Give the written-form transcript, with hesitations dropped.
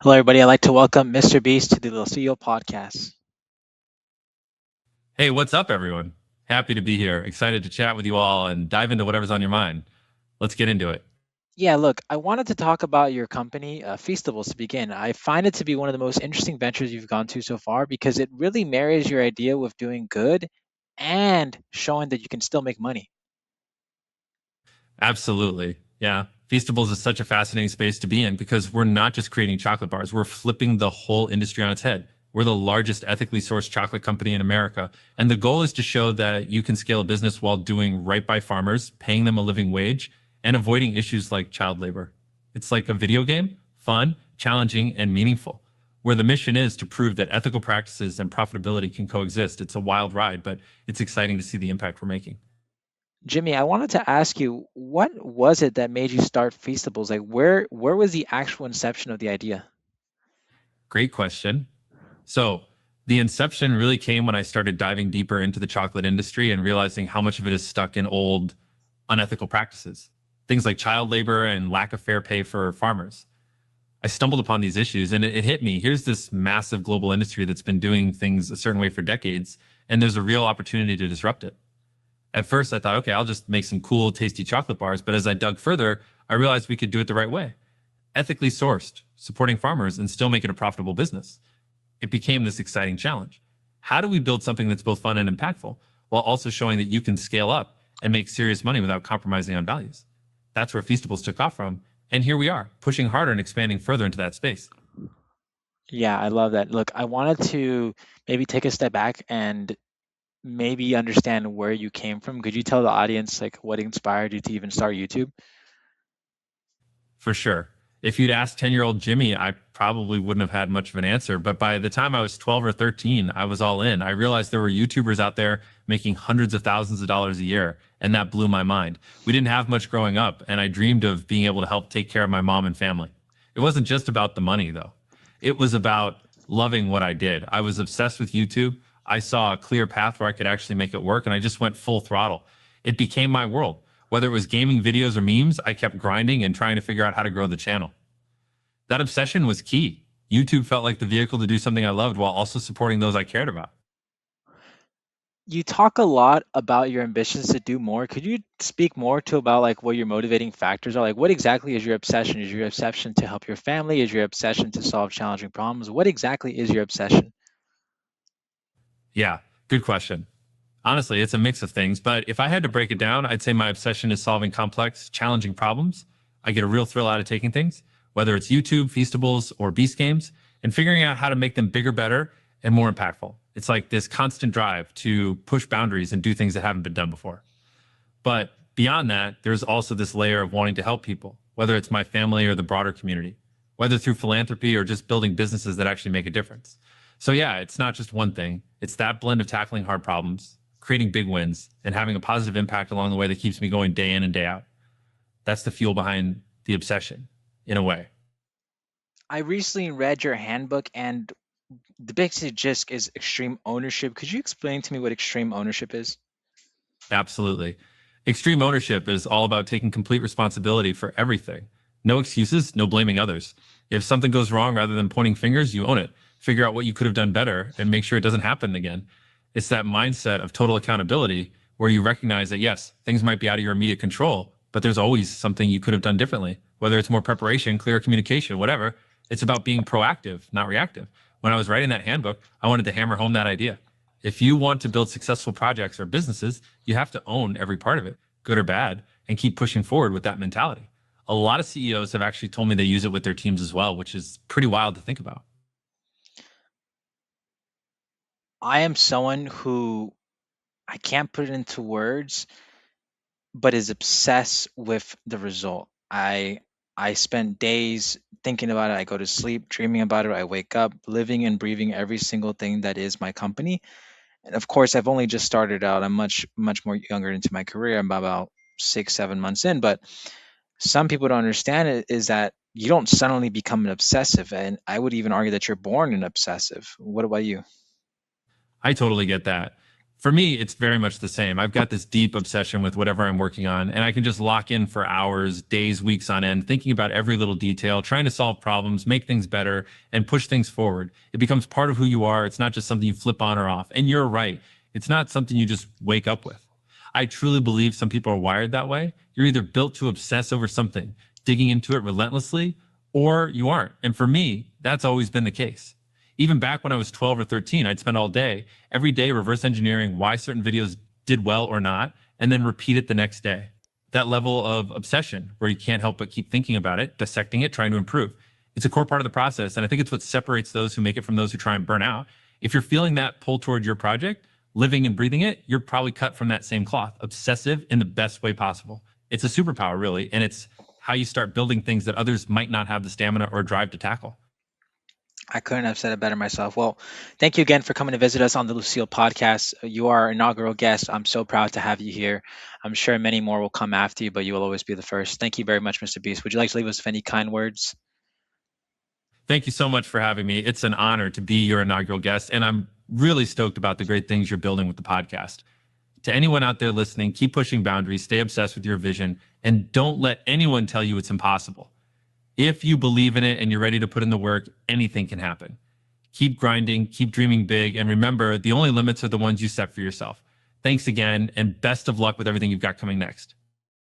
Hello, everybody. I'd like to welcome MrBeast to the Lucile Podcast. Hey, what's up, everyone? Happy to be here. Excited to chat with you all and dive into whatever's on your mind. Let's get into it. Yeah, look, I wanted to talk about your company, Feastables, to begin. I find it to be one of the most interesting ventures you've gone to so far because it really marries your idea with doing good and showing that you can still make money. Absolutely. Yeah. Feastables is such a fascinating space to be in because we're not just creating chocolate bars, we're flipping the whole industry on its head. We're the largest ethically sourced chocolate company in America. And the goal is to show that you can scale a business while doing right by farmers, paying them a living wage, and avoiding issues like child labor. It's like a video game, fun, challenging, and meaningful, where the mission is to prove that ethical practices and profitability can coexist. It's a wild ride, but it's exciting to see the impact we're making. Jimmy, I wanted to ask you, what was it that made you start Feastables? Like, where was the actual inception of the idea? Great question. So the inception really came when I started diving deeper into the chocolate industry and realizing how much of it is stuck in old, unethical practices, things like child labor and lack of fair pay for farmers. I stumbled upon these issues and it hit me. Here's this massive global industry that's been doing things a certain way for decades, and there's a real opportunity to disrupt it. At first, I thought, okay, I'll just make some cool, tasty chocolate bars. But as I dug further, I realized we could do it the right way, ethically sourced, supporting farmers, and still make it a profitable business. It became this exciting challenge. How do we build something that's both fun and impactful while also showing that you can scale up and make serious money without compromising on values? That's where Feastables took off from. And here we are, pushing harder and expanding further into that space. Yeah, I love that. Look, I wanted to maybe take a step back and maybe understand where you came from. Could you tell the audience like what inspired you to even start YouTube? For sure. If you'd asked 10-year-old Jimmy, I probably wouldn't have had much of an answer. But by the time I was 12 or 13, I was all in. I realized there were YouTubers out there making hundreds of thousands of dollars a year. And that blew my mind. We didn't have much growing up. And I dreamed of being able to help take care of my mom and family. It wasn't just about the money, though. It was about loving what I did. I was obsessed with YouTube. I saw a clear path where I could actually make it work. And I just went full throttle. It became my world. Whether it was gaming videos or memes, I kept grinding and trying to figure out how to grow the channel. That obsession was key. YouTube felt like the vehicle to do something I loved while also supporting those I cared about. You talk a lot about your ambitions to do more. Could you speak more to about like what your motivating factors are? Like what exactly is your obsession? Is your obsession to help your family? Is your obsession to solve challenging problems? What exactly is your obsession? Yeah, good question. Honestly, it's a mix of things, but if I had to break it down, I'd say my obsession is solving complex, challenging problems. I get a real thrill out of taking things, whether it's YouTube, Feastables, or Beast games, and figuring out how to make them bigger, better, and more impactful. It's like this constant drive to push boundaries and do things that haven't been done before. But beyond that, there's also this layer of wanting to help people, whether it's my family or the broader community, whether through philanthropy or just building businesses that actually make a difference. So, yeah, it's not just one thing, it's that blend of tackling hard problems, creating big wins, and having a positive impact along the way that keeps me going day in and day out. That's the fuel behind the obsession, in a way. I recently read your handbook and the basic gist is extreme ownership. Could you explain to me what extreme ownership is? Absolutely. Extreme ownership is all about taking complete responsibility for everything. No excuses, no blaming others. If something goes wrong, rather than pointing fingers, you own it. Figure out what you could have done better and make sure it doesn't happen again. It's that mindset of total accountability where you recognize that, yes, things might be out of your immediate control, but there's always something you could have done differently, whether it's more preparation, clearer communication, whatever. It's about being proactive, not reactive. When I was writing that handbook, I wanted to hammer home that idea. If you want to build successful projects or businesses, you have to own every part of it, good or bad, and keep pushing forward with that mentality. A lot of CEOs have actually told me they use it with their teams as well, which is pretty wild to think about. I am someone who I can't put it into words, but is obsessed with the result. I spend days thinking about it. I go to sleep dreaming about it. I wake up living and breathing every single thing that is my company. And of course, I've only just started out. I'm much more younger into my career. I'm about 6 7 months in. But some people don't understand it is that you don't suddenly become an obsessive, and I would even argue that you're born an obsessive. What about you? I totally get that. For me, it's very much the same. I've got this deep obsession with whatever I'm working on, and I can just lock in for hours, days, weeks on end, thinking about every little detail, trying to solve problems, make things better, and push things forward. It becomes part of who you are. It's not just something you flip on or off. And you're right, it's not something you just wake up with. I truly believe some people are wired that way. You're either built to obsess over something, digging into it relentlessly, or you aren't. And for me, that's always been the case. Even back when I was 12 or 13, I'd spend all day, every day, reverse engineering why certain videos did well or not, and then repeat it the next day. That level of obsession where you can't help but keep thinking about it, dissecting it, trying to improve. It's a core part of the process. And I think it's what separates those who make it from those who try and burn out. If you're feeling that pull toward your project, living and breathing it, you're probably cut from that same cloth, obsessive in the best way possible. It's a superpower, really. And it's how you start building things that others might not have the stamina or drive to tackle. I couldn't have said it better myself. Well, thank you again for coming to visit us on the Lucile Podcast. You are our inaugural guest. I'm so proud to have you here. I'm sure many more will come after you, but you will always be the first. Thank you very much, Mr. Beast. Would you like to leave us with any kind words? Thank you so much for having me. It's an honor to be your inaugural guest, and I'm really stoked about the great things you're building with the podcast. To anyone out there listening, keep pushing boundaries, stay obsessed with your vision, and don't let anyone tell you it's impossible. If you believe in it and you're ready to put in the work, anything can happen. Keep grinding, keep dreaming big, and remember, the only limits are the ones you set for yourself. Thanks again, and best of luck with everything you've got coming next.